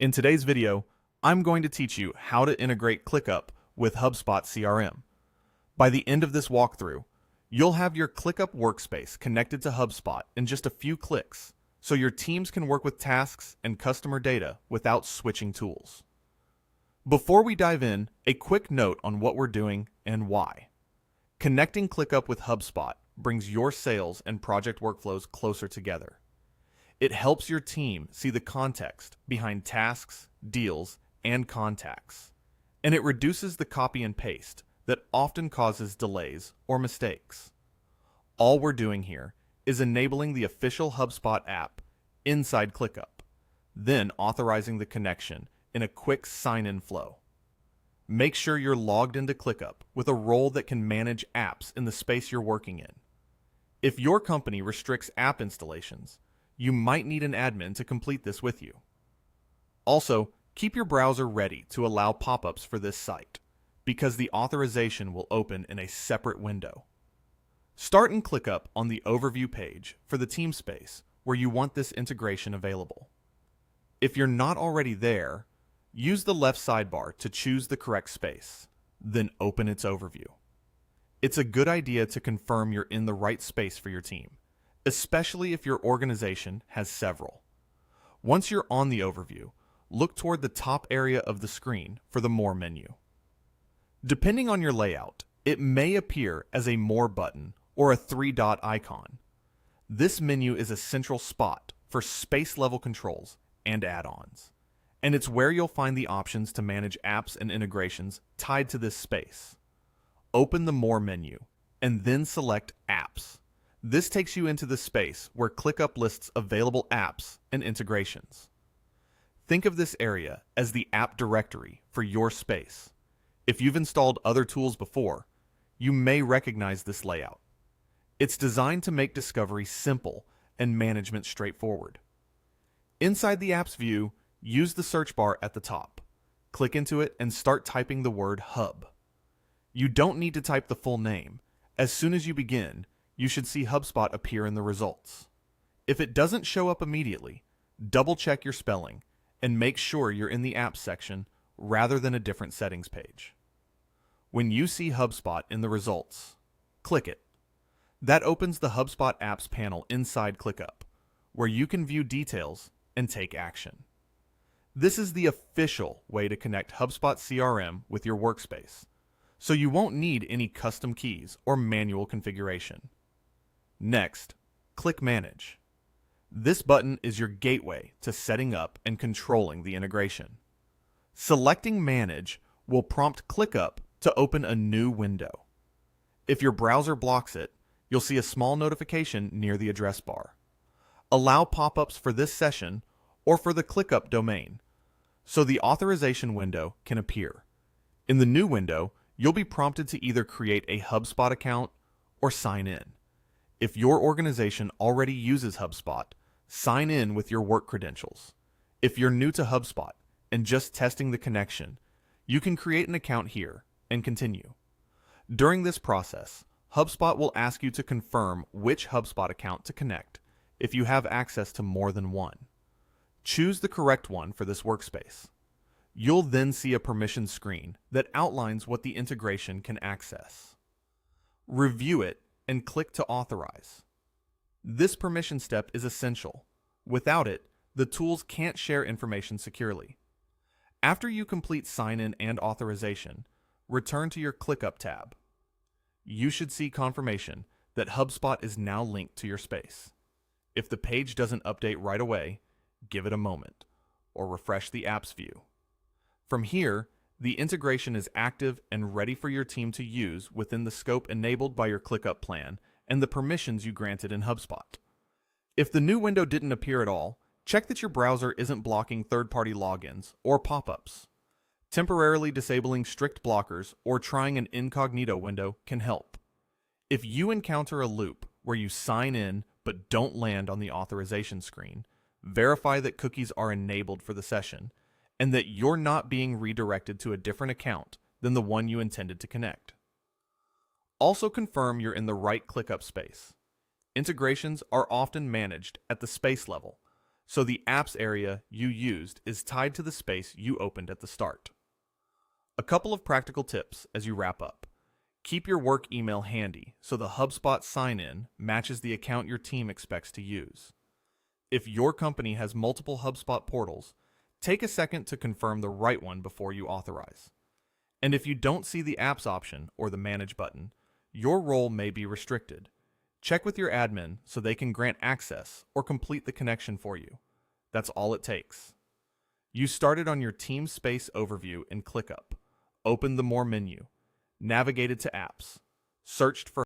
In today's video, I'm going to teach you how to integrate ClickUp with HubSpot CRM. By the end of this walkthrough, you'll have your ClickUp workspace connected to HubSpot in just a few clicks, so your teams can work with tasks and customer data without switching tools. Before we dive in, a quick note on what we're doing and why. Connecting ClickUp with HubSpot brings your sales and project workflows closer together. It helps your team see the context behind tasks, deals, and contacts. And it reduces the copy and paste that often causes delays or mistakes. All we're doing here is enabling the official HubSpot app inside ClickUp, then authorizing the connection in a quick sign-in flow. Make sure you're logged into ClickUp with a role that can manage apps in the space you're working in. If your company restricts app installations, you might need an admin to complete this with you. Also, keep your browser ready to allow pop-ups for this site, because the authorization will open in a separate window. Start in ClickUp on the Overview page for the team space where you want this integration available. If you're not already there, use the left sidebar to choose the correct space, then open its overview. It's a good idea to confirm you're in the right space for your team, especially if your organization has several. Once you're on the overview, look toward the top area of the screen for the More menu. Depending on your layout, it may appear as a More button or a three-dot icon. This menu is a central spot for space-level controls and add-ons, and it's where you'll find the options to manage apps and integrations tied to this space. Open the More menu, and then select Apps. This takes you into the space where ClickUp lists available apps and integrations. Think of this area as the app directory for your space. If you've installed other tools before, you may recognize this layout. It's designed to make discovery simple and management straightforward. Inside the apps view, use the search bar at the top. Click into it and start typing the word Hub. You don't need to type the full name. As soon as you begin, you should see HubSpot appear in the results. If it doesn't show up immediately, double-check your spelling and make sure you're in the Apps section rather than a different settings page. When you see HubSpot in the results, click it. That opens the HubSpot Apps panel inside ClickUp, where you can view details and take action. This is the official way to connect HubSpot CRM with your workspace, so you won't need any custom keys or manual configuration. Next, click Manage. This button is your gateway to setting up and controlling the integration. Selecting Manage will prompt ClickUp to open a new window. If your browser blocks it, you'll see a small notification near the address bar. Allow pop-ups for this session or for the ClickUp domain, so the authorization window can appear. In the new window, you'll be prompted to either create a HubSpot account or sign in. If your organization already uses HubSpot, sign in with your work credentials. If you're new to HubSpot and just testing the connection, you can create an account here and continue. During this process, HubSpot will ask you to confirm which HubSpot account to connect if you have access to more than one. Choose the correct one for this workspace. You'll then see a permission screen that outlines what the integration can access. Review it and click to authorize. This permission step is essential. Without it, the tools can't share information securely. After you complete sign-in and authorization, return to your ClickUp tab. You should see confirmation that HubSpot is now linked to your space. If the page doesn't update right away, give it a moment, or refresh the apps view. From here, the integration is active and ready for your team to use within the scope enabled by your ClickUp plan and the permissions you granted in HubSpot. If the new window didn't appear at all, check that your browser isn't blocking third-party logins or pop-ups. Temporarily disabling strict blockers or trying an incognito window can help. If you encounter a loop where you sign in but don't land on the authorization screen, verify that cookies are enabled for the session and that you're not being redirected to a different account than the one you intended to connect. Also confirm you're in the right ClickUp space. Integrations are often managed at the space level, so the apps area you used is tied to the space you opened at the start. A couple of practical tips as you wrap up. Keep your work email handy so the HubSpot sign-in matches the account your team expects to use. If your company has multiple HubSpot portals, take a second to confirm the right one before you authorize. And if you don't see the apps option or the manage button, your role may be restricted. Check with your admin so they can grant access or complete the connection for you. That's all it takes. You started on your team space overview in ClickUp, opened the More menu, navigated to apps, searched for